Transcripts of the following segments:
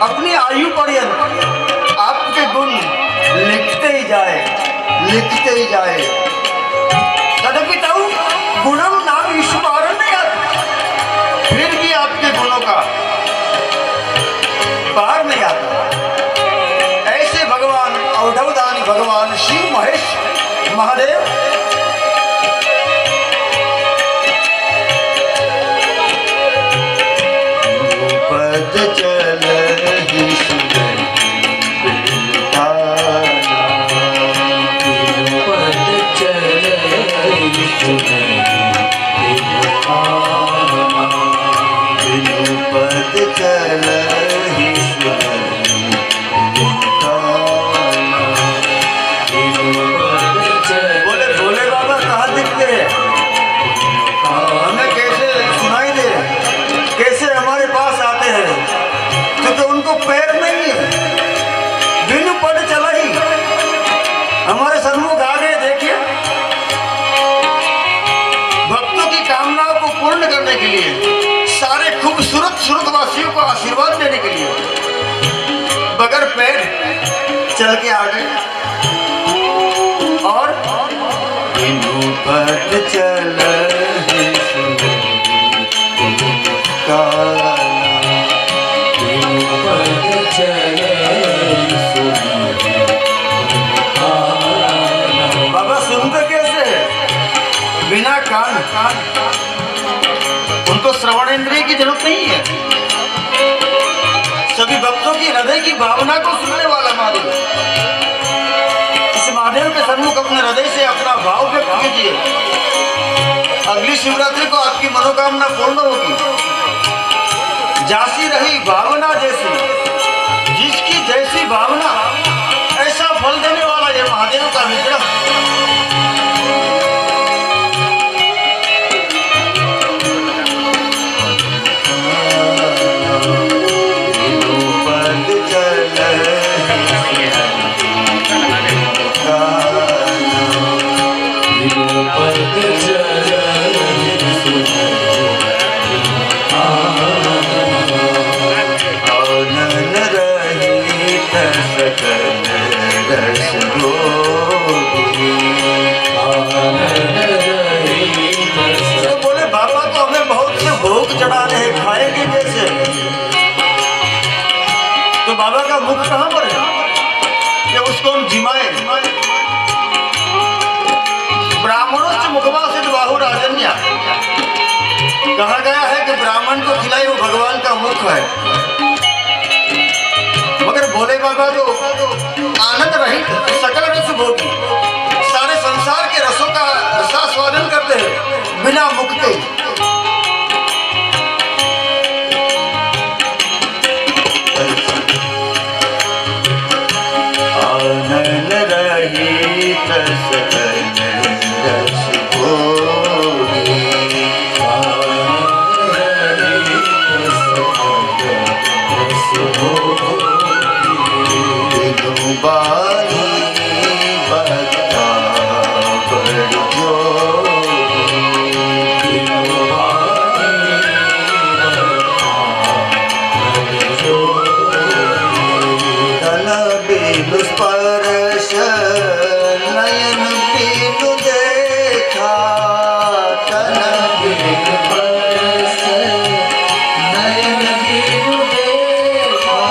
अपनी आयु पर्यंत आपके गुण लिखते ही जाए। तदपि तऊ गुणम नाम ईश्वर नहीं आता, फिर भी आपके गुणों का पार नहीं आता। ऐसे भगवान अवधवदानी भगवान शिव महेश महादेव पद चल हमारे सन्मुख आ गए। देखिए, भक्तों की कामनाओं को पूर्ण करने के लिए, सारे खूबसूरत वासियों को आशीर्वाद देने के लिए बगैर पैर चल के आ गए और पद चल बिना कान उनको श्रवण इंद्रिय की जरूरत नहीं है। सभी भक्तों की हृदय की भावना को सुनने वाला महादेव। इस महादेव के सन्मुख अपने हृदय से अपना भाव व्यक्त कीजिए। अगली शिवरात्रि को आपकी मनोकामना पूर्ण होगी। जासी रही भावना जैसी, जिसकी जैसी भावना ऐसा फल देने वाला ये महादेव का विग्रह। बोले बाबा तो हमें बहुत से भोग चढ़ाने हैं, खाएंगे कैसे? तो बाबा का मुख कहाँ पर है कि उसको हम जिमाए? ब्राह्मणों से मुखवा से बाहु राजन्या कहा गया है कि ब्राह्मण को खिलाए वो भगवान का मुख है। मगर भोले बाबा तो आनंद रहित सकल रस भोगी, सारे संसार के रसों का रसास्वादन करते हैं बिना मुख के। आनंद रहित सकल रस भोगी, बानी बता पर जो तन बिनु स्पर्श नयन बिनु देखा, तन बिनु स्पर्श नयन बिनु देखा,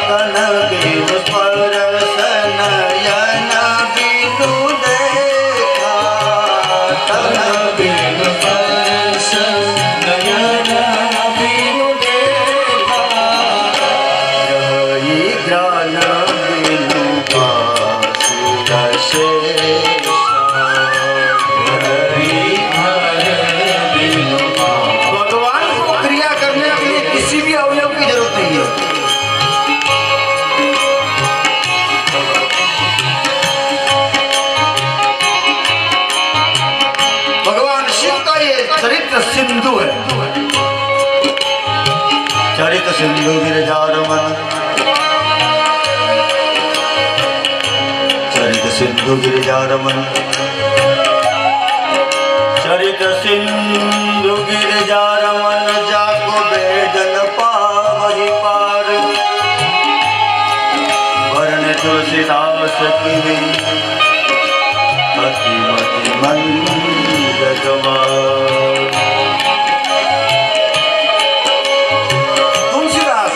तन बिनु स्पर्श नयन बिनु देखा, तन बिनु स्पर्श नयन बिनु देखा, रही ज्ञान बिनु बासुर शेषा, रही घर बिनु। भगवान को क्रिया करने के लिए किसी भी अवयव की जरूरत नहीं है। भगवान शिव का ये चरित्र सिंधु है। चरित्र सिंधु गिरिजारमन, चरित्र सिंधु गिरिजारमन, चरित्र सिंधु गिरिजारमन, जाको बेदन पावहि पार। तुलसीदास की अतिमति मंद गवार। तुलसीदास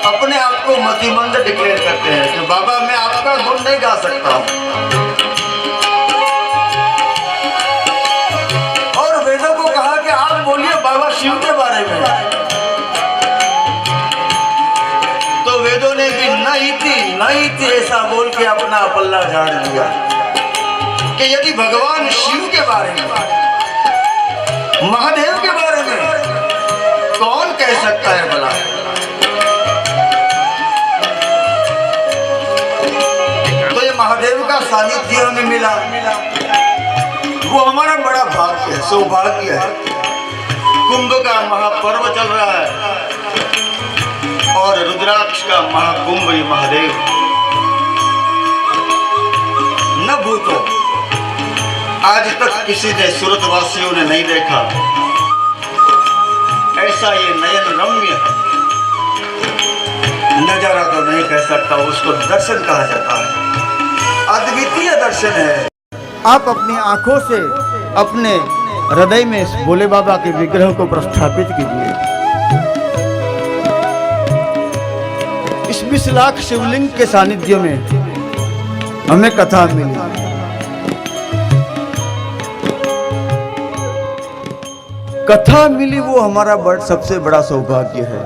अपने आप को मतिमंद डिक्लेयर करते हैं कि बाबा मैं आपका गुण नहीं गा सकता। और वेदों को कहा कि आप बोलिए बाबा शिव के बारे में, तो वेदों ने भी नहीं थी ऐसा बोल के अपना पल्ला झाड़ दिया कि यदि भगवान शिव के बारे में, महादेव के बारे में कौन कह सकता है भला। तो ये महादेव का सानिध्य हमें मिला, वो हमारा बड़ा भाग्य है, सौभाग्य है। कुंभ का महापर्व चल रहा है और रुद्राक्ष का महाकुंभ ये महादेव न भूतो आज तक किसी ने सूरतवासियों ने नहीं देखा ऐसा ये नयन रम्य नजारा तो नहीं कह सकता, उसको दर्शन कहा जाता है, अद्वितीय दर्शन है। आप अपनी आंखों से अपने हृदय में इस भोले बाबा के विग्रह को प्रस्थापित कीजिए। इस 20 लाख शिवलिंग के सानिध्य में हमें कथा मिली। कथा मिली वो हमारा सबसे बड़ा सौभाग्य है।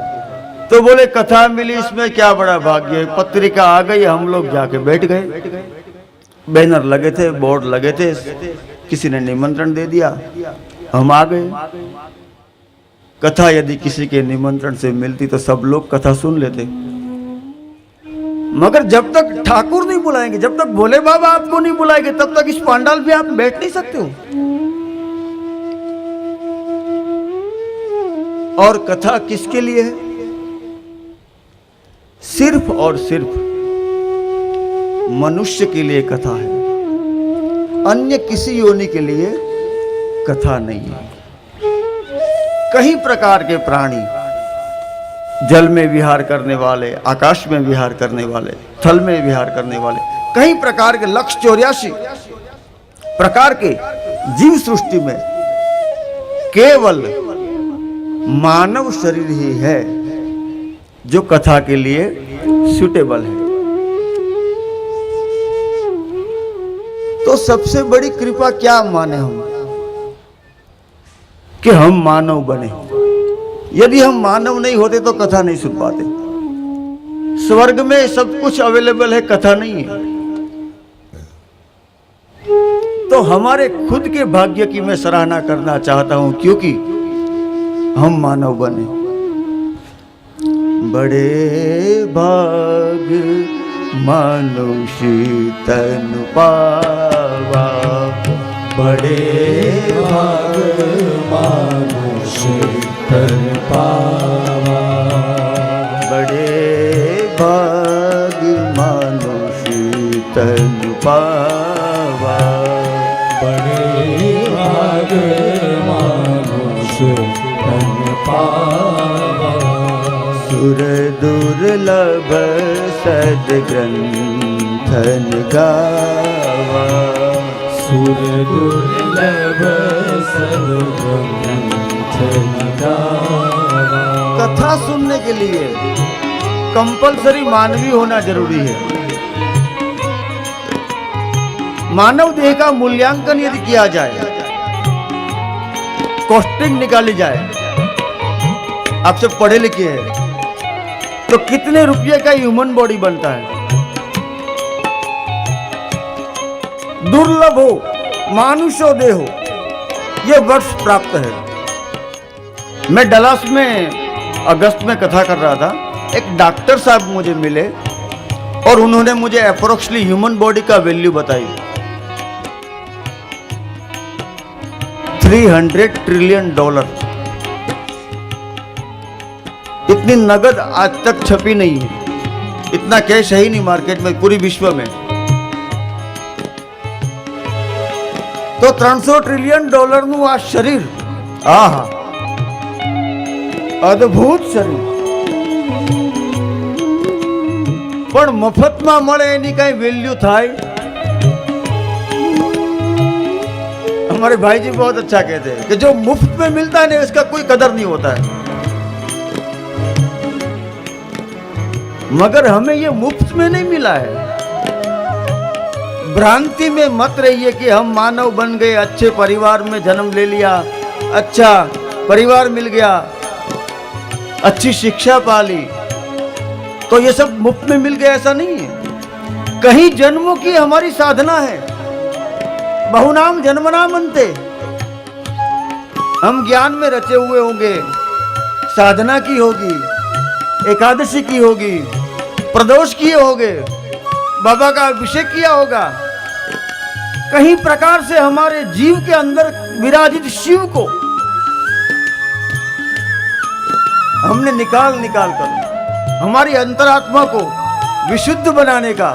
तो बोले कथा मिली इसमें क्या बड़ा भाग्य है, पत्रिका आ गई, हम लोग जाके बैठ गए, बैनर लगे थे, बोर्ड लगे थे, किसी ने निमंत्रण दे दिया, हम आ गए। कथा यदि किसी के निमंत्रण से मिलती तो सब लोग कथा सुन लेते, मगर जब तक ठाकुर नहीं बुलाएंगे, जब तक भोले बाबा आपको नहीं बुलाएंगे, तब तक इस पांडाल पे आप बैठ नहीं सकते हो। और कथा किसके लिए है? सिर्फ और सिर्फ मनुष्य के लिए कथा है, अन्य किसी योनि के लिए कथा नहीं है। कई प्रकार के प्राणी, जल में विहार करने वाले, आकाश में विहार करने वाले, थल में विहार करने वाले, कई प्रकार के 184 प्रकार के जीव सृष्टि में केवल मानव शरीर ही है जो कथा के लिए सूटेबल है। तो सबसे बड़ी कृपा क्या माने हम कि हम मानव बने। यदि हम मानव नहीं होते तो कथा नहीं सुन पाते। स्वर्ग में सब कुछ अवेलेबल है, कथा नहीं है। तो हमारे खुद के भाग्य की मैं सराहना करना चाहता हूं, क्योंकि हम मानव बने। बड़े भाग मानुषी तन पावा, बड़े भाग मानुषी तन पावा, बड़े भाग मानुषी तन पावा, बड़े भाग मानुषी तन पावा। सुर दुर्लभ सद्ग्रंथन गावा, सुर दुर्लभ सद्ग्रंथन गावा। कथा सुनने के लिए कंपलसरी मानवी होना जरूरी है। मानव देह का मूल्यांकन यदि किया जाए, कॉस्टिंग निकाली जाए, आप सब पढ़े लिखे हैं, तो कितने रुपये का ह्यूमन बॉडी बनता है। दुर्लभ हो, मानुषो देह हो, यह वर्ष प्राप्त है। मैं डलास में अगस्त में कथा कर रहा था, एक डॉक्टर साहब मुझे मिले और उन्होंने मुझे अप्रोक्सली ह्यूमन बॉडी का वैल्यू बताई। $300 ट्रिलियन। इतनी नगद आज तक छपी नहीं है, इतना कैश है ही नहीं मार्केट में पूरी विश्व में। तो $300 ट्रिलियन નું આ શરીર, આહા અદ્ભુત શરીર। પણ મફતમાં મળે એની કઈ વેલ્યू થાય? हमारे भाई जी बहुत अच्छा कहते हैं कि जो मुफ्त में मिलता है ना इसका कोई कदर नहीं होता है। मगर हमें ये मुफ्त में नहीं मिला है। भ्रांति में मत रहिए कि हम मानव बन गए, अच्छे परिवार में जन्म ले लिया, अच्छा परिवार मिल गया, अच्छी शिक्षा पा ली तो ये सब मुफ्त में मिल गया, ऐसा नहीं है। कहीं जन्मों की हमारी साधना है। बहुनाम जन्मना मनते, हम ज्ञान में रचे हुए होंगे, साधना की होगी, एकादशी की होगी, प्रदोष किए होंगे, बाबा का अभिषेक किया होगा। कहीं प्रकार से हमारे जीव के अंदर विराजित शिव को हमने निकाल कर हमारी अंतरात्मा को विशुद्ध बनाने का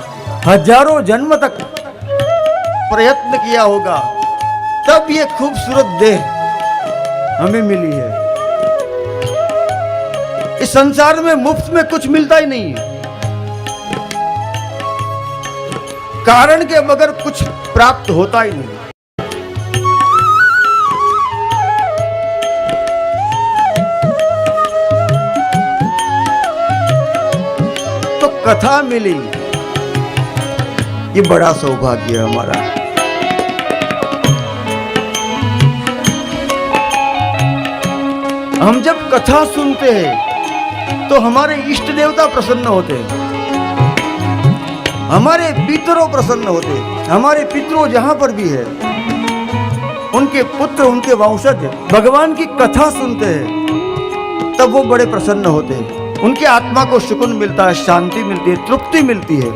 हजारों जन्म तक प्रयत्न किया होगा, तब ये खूबसूरत देह हमें मिली है। इस संसार में मुफ्त में कुछ मिलता ही नहीं है, कारण के बगैर कुछ प्राप्त होता ही नहीं। तो कथा मिली, ये बड़ा सौभाग्य है हमारा। हम जब कथा सुनते हैं तो हमारे इष्ट देवता प्रसन्न होते हैं, हमारे पितरों प्रसन्न होते हैं। हमारे पितरों जहां पर भी है, उनके पुत्र, उनके वंशज भगवान की कथा सुनते हैं तब वो बड़े प्रसन्न होते हैं। उनकी आत्मा को सुकून मिलता है, शांति मिलती है, तृप्ति मिलती है।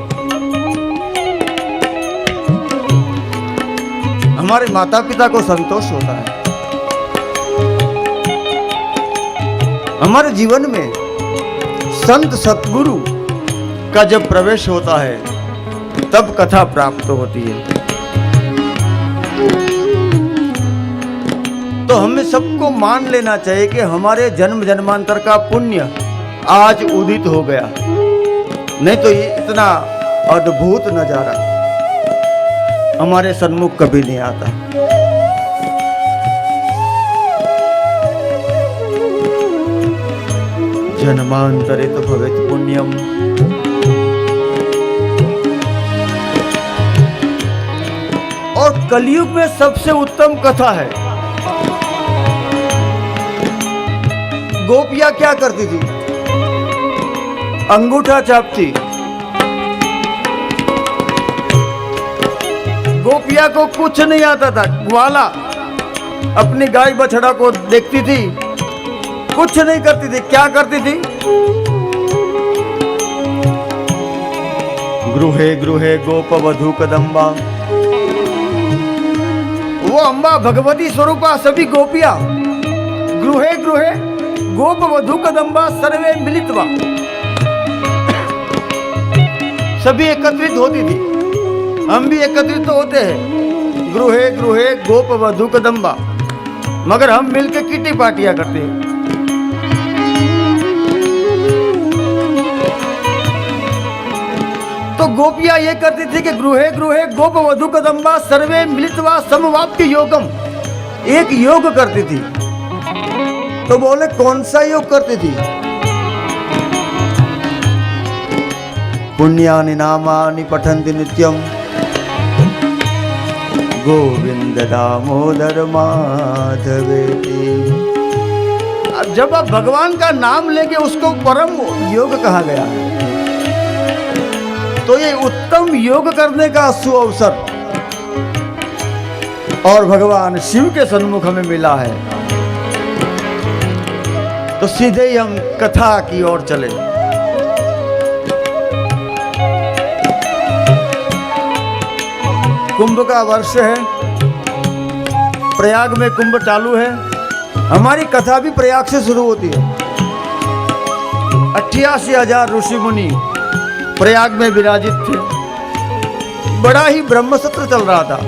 हमारे माता पिता को संतोष होता है। हमारे जीवन में संत सतगुरु का जब प्रवेश होता है तब कथा प्राप्त होती है। तो हमें सबको मान लेना चाहिए कि हमारे जन्म जन्मांतर का पुण्य आज उदित हो गया, नहीं तो ये इतना अद्भुत नजारा हमारे सन्मुख कभी नहीं आता। जन्मांतरे तो भवेत पुण्यम, और कलयुग में सबसे उत्तम कथा है। गोपियां क्या करती थी? अंगूठा छापती। गोपिया को कुछ नहीं आता था, ग्वाला अपनी गाय बछड़ा को देखती थी, कुछ नहीं करती थी। क्या करती थी? गृहे गृहे गोप वधू कदम्बा, वो अम्बा भगवती स्वरूपा सभी गोपियां गृहे गृहे गोप वधू कदम्बा सर्वे मिलित्वा, सभी एकत्रित होती थी। हम भी एकत्रित तो होते हैं, गृहे गृहे गोप वधू कदम्बा, मगर हम मिलकर किटी पार्टियां करते हैं। तो गोपियां ये करती थी कि गृहे गृहे गोप वधू कदम्बा सर्वे मिलित्वा समवाप्य योगम, एक योग करती थी। तो बोले कौन सा योग करती थी? पुण्यानि नामानि पठन्ति नित्यम गोविंद दामोदर माधवेति। अब जब आप भगवान का नाम लेंगे उसको परम योग कहा गया है। तो ये उत्तम योग करने का सुअवसर और भगवान शिव के सन्मुख हमें मिला है। तो सीधे ही हम कथा की ओर चले। कुंभ का वर्ष है, प्रयाग में कुंभ चालू है। हमारी कथा भी प्रयाग से शुरू होती है। 88,000 ऋषि मुनि प्रयाग में विराजित थे। बड़ा ही ब्रह्म सत्र चल रहा था।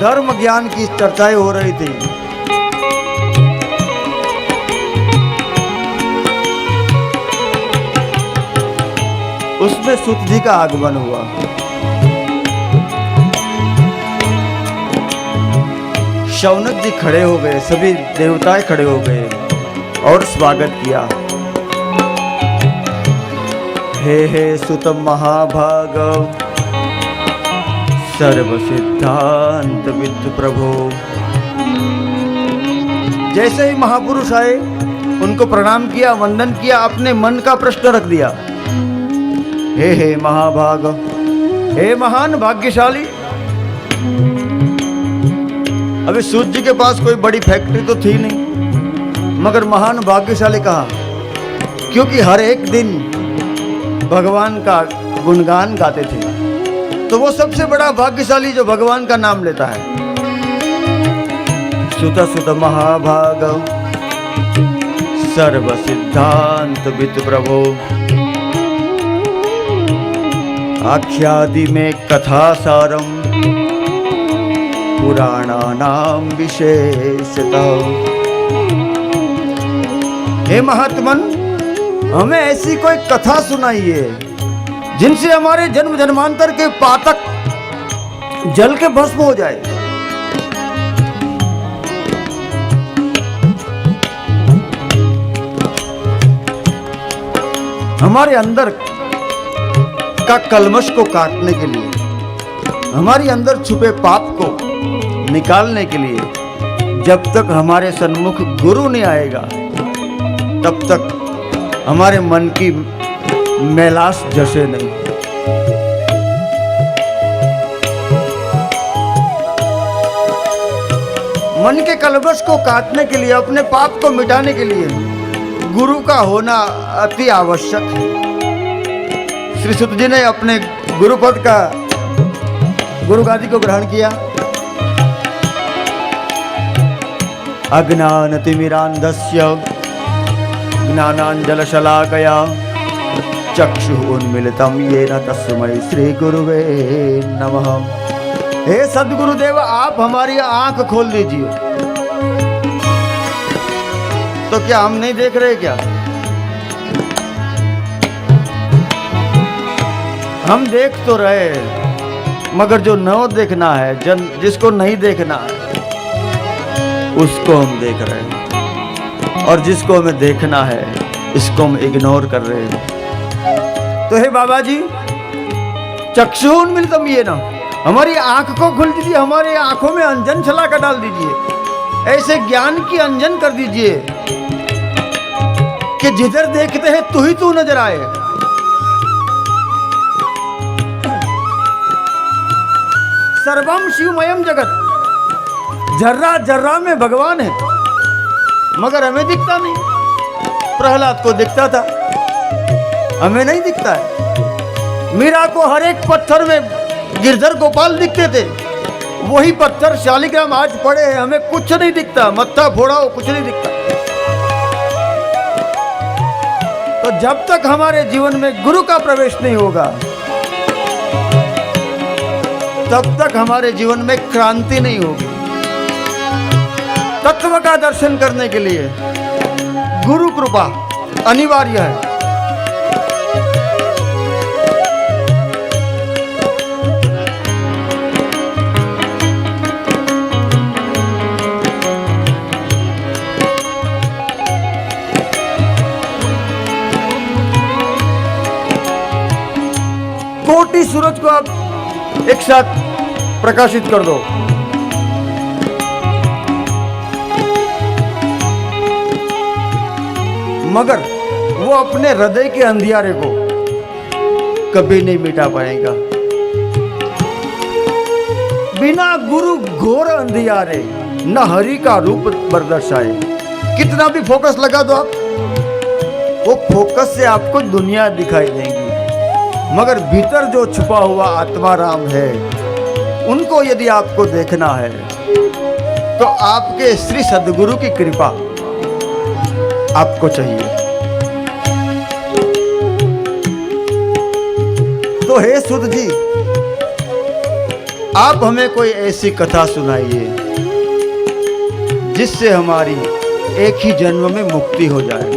धर्म ज्ञान की चर्चाएं हो रही थी। उसमें सूत जी का आगमन हुआ। शौनक जी खड़े हो गए, सभी देवताएं खड़े हो गए और स्वागत किया। हे सुत महाभाग सर्व सिद्धांत विद्य प्रभो। जैसे ही महापुरुष आए उनको प्रणाम किया, वंदन किया, अपने मन का प्रश्न रख दिया। हे महाभाग, हे महान भाग्यशाली। अभी सूत जी के पास कोई बड़ी फैक्ट्री तो थी नहीं, मगर महान भाग्यशाली कहा क्योंकि हर एक दिन भगवान का गुणगान गाते थे, तो वो सबसे बड़ा भाग्यशाली जो भगवान का नाम लेता है। सुत सुत महाभाग सर्व सिद्धांत विद प्रभो। आख्यादि में कथा सारम पुराणानाम विशेषतः। हे महात्मन, हमें ऐसी कोई कथा सुनाइए जिनसे हमारे जन्म जन्मांतर के पातक जल के भस्म हो जाए। हमारे अंदर का कलमश को काटने के लिए, हमारे अंदर छुपे पाप को निकालने के लिए जब तक हमारे सन्मुख गुरु नहीं आएगा तब तक हमारे मन की मैलाश जसे नहीं। मन के कलबश को काटने के लिए, अपने पाप को मिटाने के लिए गुरु का होना अति आवश्यक है। श्री सुत जी ने अपने गुरुपद का गुरु गादी को ग्रहण किया। अज्ञान तिमिरांधस्य ज्ञानांजलशलाकया चक्षुः उन्मीलितं येन तस्मै श्री गुरुवे नमः। हे सद्गुरुदेव, आप हमारी आंख खोल दीजिए। तो क्या हम नहीं देख रहे क्या? हम देख तो रहे, मगर जो न देखना है, जिसको नहीं देखना है उसको हम देख रहे हैं, और जिसको हमें देखना है इसको हम इग्नोर कर रहे हैं। तो हे बाबा जी, चक्षुन्मीलितं येन, हमारी आंख को खोल दीजिए, हमारी आंखों में अंजन छलाका डाल दीजिए, ऐसे ज्ञान की अंजन कर दीजिए कि जिधर देखते हैं तू ही तू नजर आए। सर्वम शिवमयम जगत, जर्रा जर्रा में भगवान है, मगर हमें दिखता नहीं। प्रहलाद को दिखता था, हमें नहीं दिखता है। मीरा को हर एक पत्थर में गिरधर गोपाल दिखते थे, वही पत्थर शालिग्राम आज पड़े हैं, हमें कुछ नहीं दिखता। मत्था फोड़ा हो, कुछ नहीं दिखता। तो जब तक हमारे जीवन में गुरु का प्रवेश नहीं होगा तब तक हमारे जीवन में क्रांति नहीं होगी। तत्व का दर्शन करने के लिए गुरु कृपा अनिवार्य है। कोटि सूरज को आप एक साथ प्रकाशित कर दो, मगर वो अपने हृदय के अंधियारे को कभी नहीं मिटा पाएगा। बिना गुरु घोर अंधियारे न हरि का रूप बरदर्शाए। कितना भी फोकस लगा दो आप, वो फोकस से आपको दुनिया दिखाई देगी, मगर भीतर जो छुपा हुआ आत्मा राम है, उनको यदि आपको देखना है तो आपके श्री सद्गुरु की कृपा आपको चाहिए। तो हे सुत जी, आप हमें कोई ऐसी कथा सुनाइए जिससे हमारी एक ही जन्म में मुक्ति हो जाए।